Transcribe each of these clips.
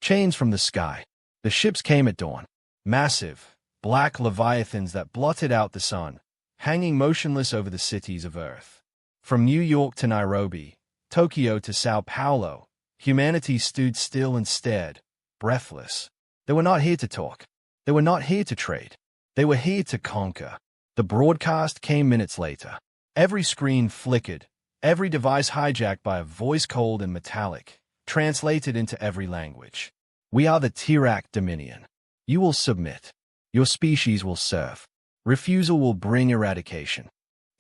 Chains from the sky. The ships came at dawn. Massive, black leviathans that blotted out the sun, hanging motionless over the cities of Earth. From New York to Nairobi, Tokyo to Sao Paulo, humanity stood still and stared, breathless. They were not here to talk. They were not here to trade. They were here to conquer. The broadcast came minutes later. Every screen flickered, every device hijacked by a voice cold and metallic, translated into every language. We are the Tirak Dominion. You will submit. Your species will serve. Refusal will bring eradication.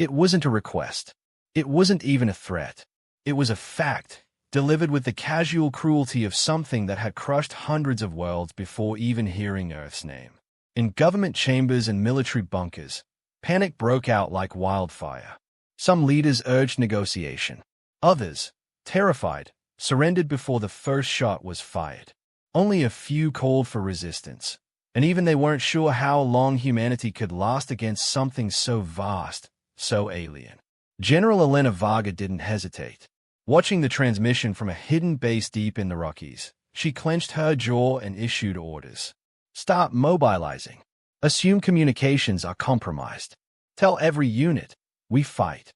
It wasn't a request. It wasn't even a threat. It was a fact, delivered with the casual cruelty of something that had crushed hundreds of worlds before even hearing Earth's name. In government chambers and military bunkers, panic broke out like wildfire. Some leaders urged negotiation. Others, terrified, surrendered before the first shot was fired. Only a few called for resistance, and even they weren't sure how long humanity could last against something so vast, so alien. General Elena Varga didn't hesitate. Watching the transmission from a hidden base deep in the Rockies, she clenched her jaw and issued orders. Stop mobilizing. Assume communications are compromised. Tell every unit, we fight.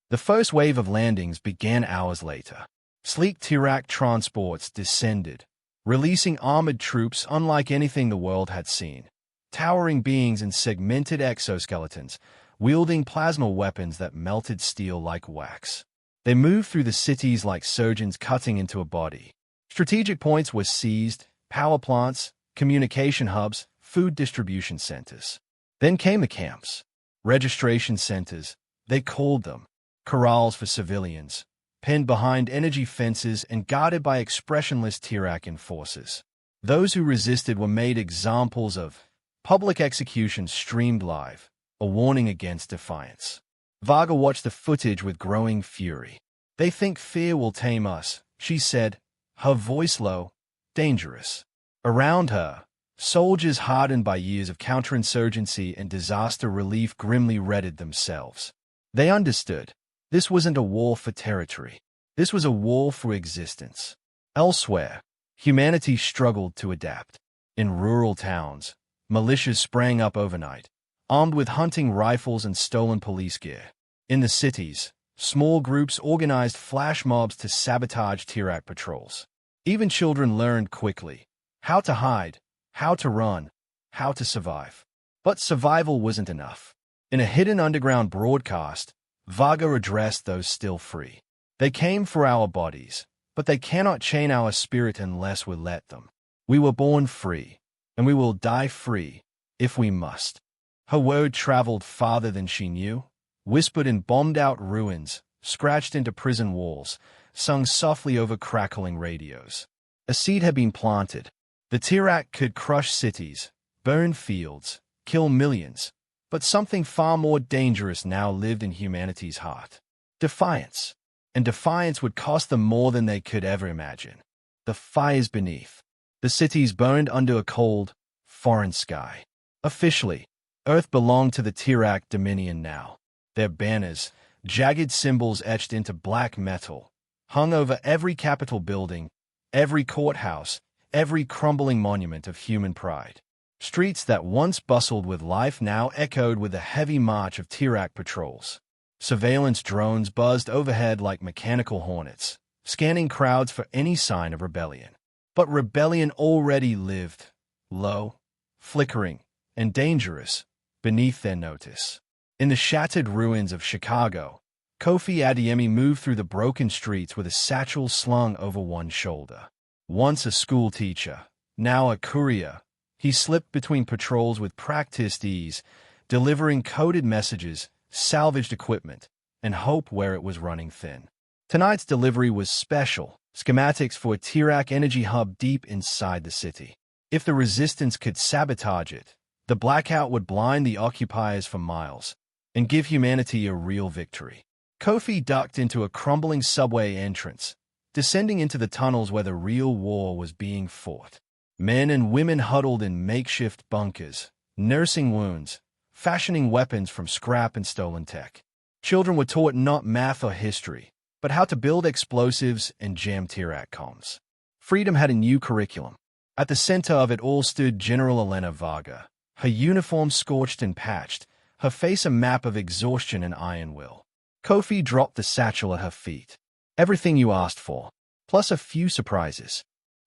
The first wave of landings began hours later. Sleek Tirak transports descended, releasing armored troops unlike anything the world had seen. Towering beings in segmented exoskeletons, wielding plasma weapons that melted steel like wax. They moved through the cities like surgeons cutting into a body. Strategic points were seized, power plants, communication hubs, food distribution centers. Then came the camps. Registration centers, they called them. Corrals for civilians, penned behind energy fences and guarded by expressionless Tirak enforcers. Those who resisted were made examples of. Public executions streamed live, a warning against defiance. Varga watched the footage with growing fury. They think fear will tame us, she said, her voice low, dangerous. Around her, soldiers hardened by years of counterinsurgency and disaster relief grimly readied themselves. They understood. This wasn't a war for territory. This was a war for existence. Elsewhere, humanity struggled to adapt. In rural towns, militias sprang up overnight, armed with hunting rifles and stolen police gear. In the cities, small groups organized flash mobs to sabotage Tirak patrols. Even children learned quickly how to hide, how to run, how to survive. But survival wasn't enough. In a hidden underground broadcast, Varga addressed those still free. They came for our bodies, but they cannot chain our spirit unless we let them. We were born free, and we will die free, if we must. Her word traveled farther than she knew, whispered in bombed-out ruins, scratched into prison walls, sung softly over crackling radios. A seed had been planted. The Tirak could crush cities, burn fields, kill millions, but something far more dangerous now lived in humanity's heart. Defiance. And defiance would cost them more than they could ever imagine. The fires beneath. The cities burned under a cold, foreign sky. Officially, Earth belonged to the Tirak Dominion now. Their banners, jagged symbols etched into black metal, hung over every Capitol building, every courthouse, every crumbling monument of human pride. Streets that once bustled with life now echoed with the heavy march of Tirak patrols. Surveillance drones buzzed overhead like mechanical hornets, scanning crowds for any sign of rebellion. But rebellion already lived, low, flickering, and dangerous, beneath their notice. In the shattered ruins of Chicago, Kofi Adeyemi moved through the broken streets with a satchel slung over one shoulder. Once a school teacher, now a courier, he slipped between patrols with practiced ease, delivering coded messages, salvaged equipment, and hope where it was running thin. Tonight's delivery was special, schematics for a Tirak energy hub deep inside the city. If the resistance could sabotage it, the blackout would blind the occupiers for miles and give humanity a real victory. Kofi ducked into a crumbling subway entrance, descending into the tunnels where the real war was being fought. Men and women huddled in makeshift bunkers, nursing wounds, fashioning weapons from scrap and stolen tech. Children were taught not math or history, but how to build explosives and jam Tirak comms. Freedom had a new curriculum. At the center of it all stood General Elena Varga, her uniform scorched and patched, her face a map of exhaustion and iron will. Kofi dropped the satchel at her feet. Everything you asked for, plus a few surprises.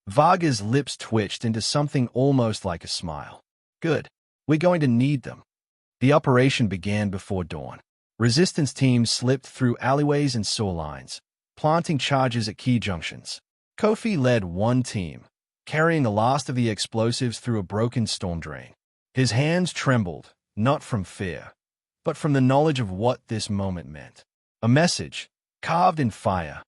Varga's lips twitched into something almost like a smile. Good. We're going to need them. The operation began before dawn. Resistance teams slipped through alleyways and sewer lines, planting charges at key junctions. Kofi led one team, carrying the last of the explosives through a broken storm drain. His hands trembled, not from fear, but from the knowledge of what this moment meant. A message, carved in fire.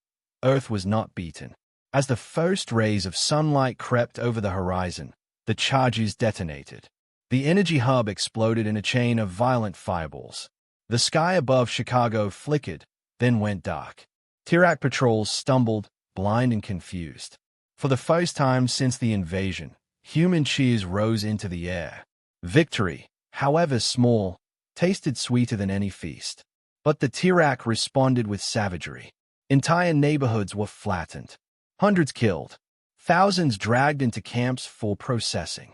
Earth was not beaten. As the first rays of sunlight crept over the horizon, the charges detonated. The energy hub exploded in a chain of violent fireballs. The sky above Chicago flickered, then went dark. Tirak patrols stumbled, blind and confused. For the first time since the invasion, human cheers rose into the air. Victory, however small, tasted sweeter than any feast. But the Tirak responded with savagery. Entire neighborhoods were flattened. Hundreds killed. Thousands dragged into camps for processing.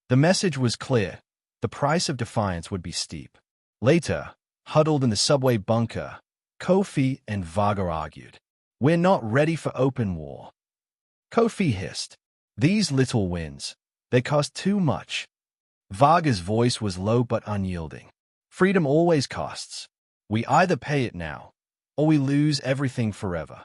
The message was clear. The price of defiance would be steep. Later, huddled in the subway bunker, Kofi and Varga argued. We're not ready for open war. Kofi hissed. These little wins, they cost too much. Varga's voice was low but unyielding. Freedom always costs. We either pay it now, or we lose everything forever.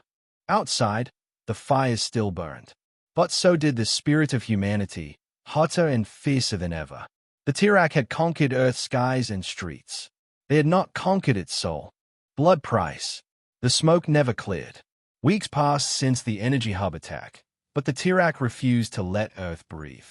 Outside, the fires still burned. But so did the spirit of humanity, hotter and fiercer than ever. The Tirak had conquered Earth's skies and streets. They had not conquered its soul. Blood price. The smoke never cleared. Weeks passed since the energy hub attack, but the Tirak refused to let Earth breathe.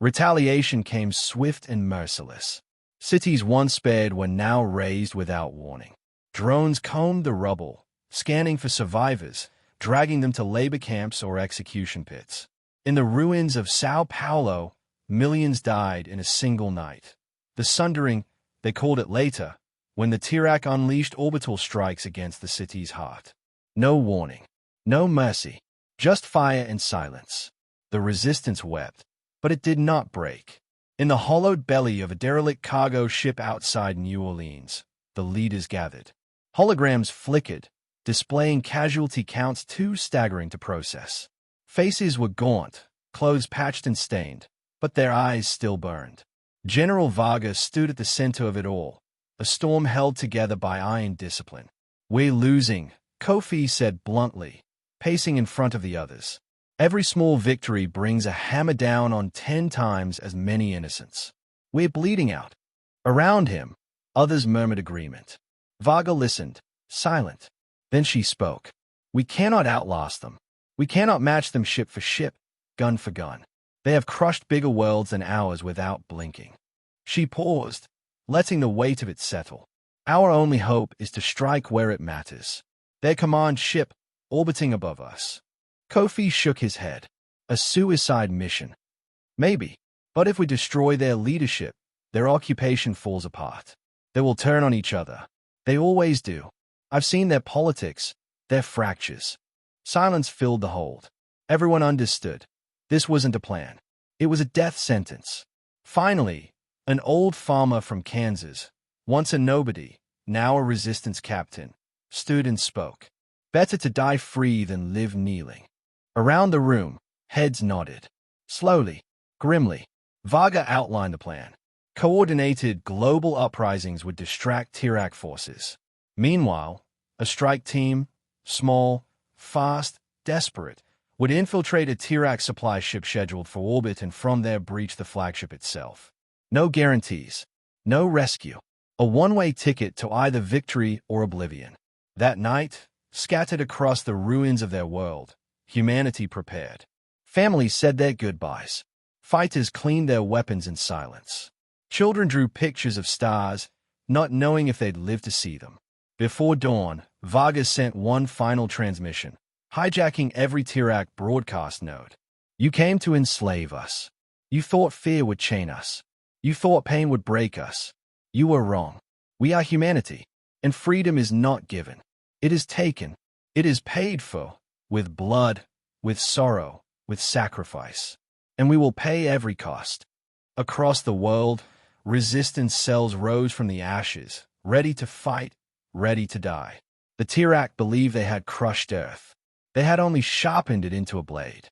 Retaliation came swift and merciless. Cities once spared were now razed without warning. Drones combed the rubble, scanning for survivors, dragging them to labor camps or execution pits. In the ruins of Sao Paulo, millions died in a single night. The sundering, they called it later, when the Tirak unleashed orbital strikes against the city's heart. No warning, no mercy, just fire and silence. The resistance wept, but it did not break. In the hollowed belly of a derelict cargo ship outside New Orleans, the leaders gathered. Holograms flickered, displaying casualty counts too staggering to process. Faces were gaunt, clothes patched and stained, but their eyes still burned. General Varga stood at the center of it all, a storm held together by iron discipline. We're losing, Kofi said bluntly, pacing in front of the others. Every small victory brings a hammer down on 10 times as many innocents. We're bleeding out. Around him, others murmured agreement. Varga listened, silent. Then she spoke. We cannot outlast them. We cannot match them ship for ship, gun for gun. They have crushed bigger worlds than ours without blinking. She paused, letting the weight of it settle. Our only hope is to strike where it matters. Their command ship, orbiting above us. Kofi shook his head. A suicide mission. Maybe. But if we destroy their leadership, their occupation falls apart. They will turn on each other. They always do. I've seen their politics, their fractures. Silence filled the hold. Everyone understood. This wasn't a plan. It was a death sentence. Finally, an old farmer from Kansas, once a nobody, now a resistance captain, stood and spoke. Better to die free than live kneeling. Around the room, heads nodded. Slowly, grimly, Varga outlined the plan. Coordinated global uprisings would distract Tirak forces. Meanwhile, a strike team, small, fast, desperate, would infiltrate a Tirak supply ship scheduled for orbit and from there breach the flagship itself. No guarantees, no rescue. A one-way ticket to either victory or oblivion. That night, scattered across the ruins of their world, humanity prepared. Families said their goodbyes. Fighters cleaned their weapons in silence. Children drew pictures of stars, not knowing if they'd live to see them. Before dawn, Varga sent one final transmission, hijacking every Tirak broadcast node. You came to enslave us. You thought fear would chain us. You thought pain would break us. You were wrong. We are humanity, and freedom is not given. It is taken. It is paid for, with blood, with sorrow, with sacrifice. and we will pay every cost. Across the world, resistance cells rose from the ashes, ready to fight, ready to die. The Tirak believed they had crushed Earth. They had only sharpened it into a blade.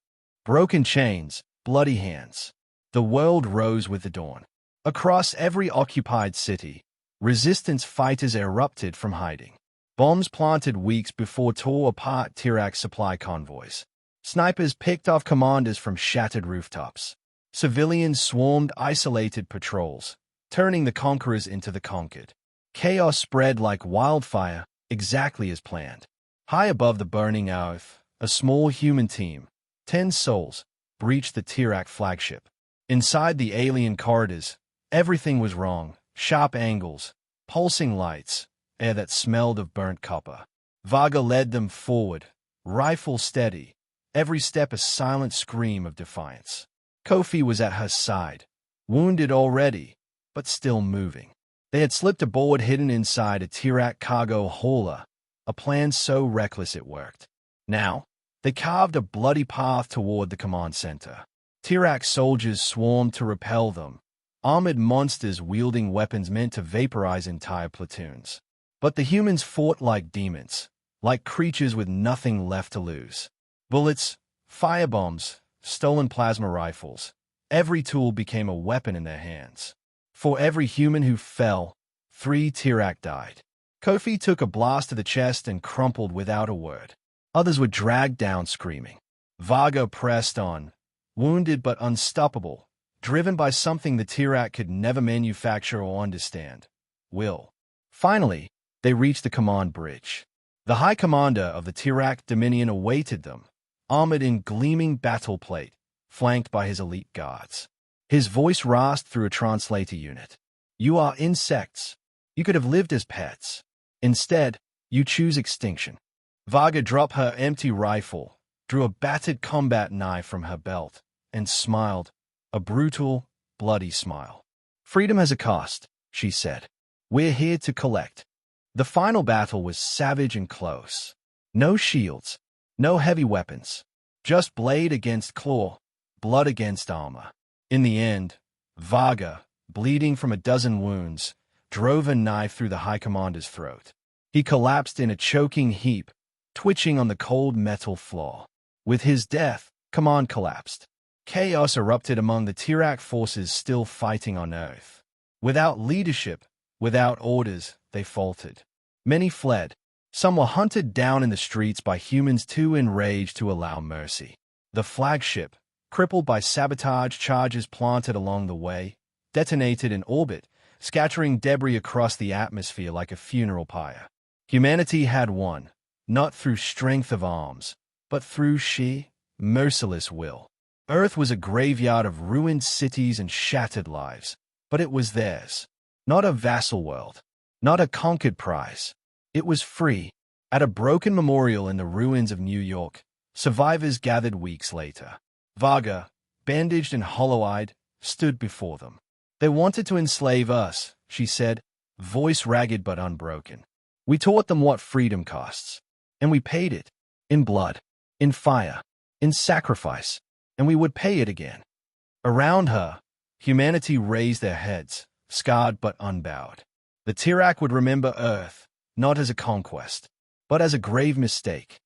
Broken chains, bloody hands. The world rose with the dawn. Across every occupied city, resistance fighters erupted from hiding. Bombs planted weeks before tore apart Tirak supply convoys. Snipers picked off commanders from shattered rooftops. Civilians swarmed isolated patrols, turning the conquerors into the conquered. Chaos spread like wildfire, exactly as planned. High above the burning earth, a small human team, 10 souls, breached the Tirak flagship. Inside the alien corridors, everything was wrong. Sharp angles, pulsing lights, air that smelled of burnt copper. Vaga led them forward, rifle steady, every step a silent scream of defiance. Kofi was at her side, wounded already, but still moving. They had slipped aboard hidden inside a Tirak cargo hauler, a plan so reckless it worked. Now, they carved a bloody path toward the command center. Tirak soldiers swarmed to repel them, armored monsters wielding weapons meant to vaporize entire platoons. But the humans fought like demons, like creatures with nothing left to lose. Bullets, firebombs, stolen plasma rifles. Every tool became a weapon in their hands. For every human who fell, 3 Tirak died. Kofi took a blast to the chest and crumpled without a word. Others were dragged down screaming. Vaga pressed on, wounded but unstoppable, driven by something the Tirak could never manufacture or understand: will. Finally, they reached the command bridge. The High Commander of the Tirak Dominion awaited them, armored in gleaming battle plate, flanked by his elite guards. His voice rasped through a translator unit. "You are insects. You could have lived as pets. Instead, you choose extinction." Vaga dropped her empty rifle, drew a battered combat knife from her belt, and smiled, a brutal, bloody smile. "Freedom has a cost," she said. "We're here to collect." The final battle was savage and close. No shields, no heavy weapons, just blade against claw, blood against armor. In the end, Vaga, bleeding from a dozen wounds, drove a knife through the High Commander's throat. He collapsed in a choking heap, twitching on the cold metal floor. With his death, command collapsed. Chaos erupted among the Tirak forces still fighting on Earth. Without leadership, without orders, they faltered. Many fled. Some were hunted down in the streets by humans too enraged to allow mercy. The flagship, crippled by sabotage charges planted along the way, detonated in orbit, scattering debris across the atmosphere like a funeral pyre. Humanity had won, not through strength of arms, but through sheer, merciless will. Earth was a graveyard of ruined cities and shattered lives, but it was theirs. Not a vassal world, not a conquered prize. It was free. At a broken memorial in the ruins of New York, survivors gathered weeks later. Vaga, bandaged and hollow-eyed, stood before them. "They wanted to enslave us," she said, voice ragged but unbroken. "We taught them what freedom costs, and we paid it, in blood, in fire, in sacrifice, and we would pay it again." Around her, humanity raised their heads, scarred but unbowed. The Tirak would remember Earth, not as a conquest, but as a grave mistake.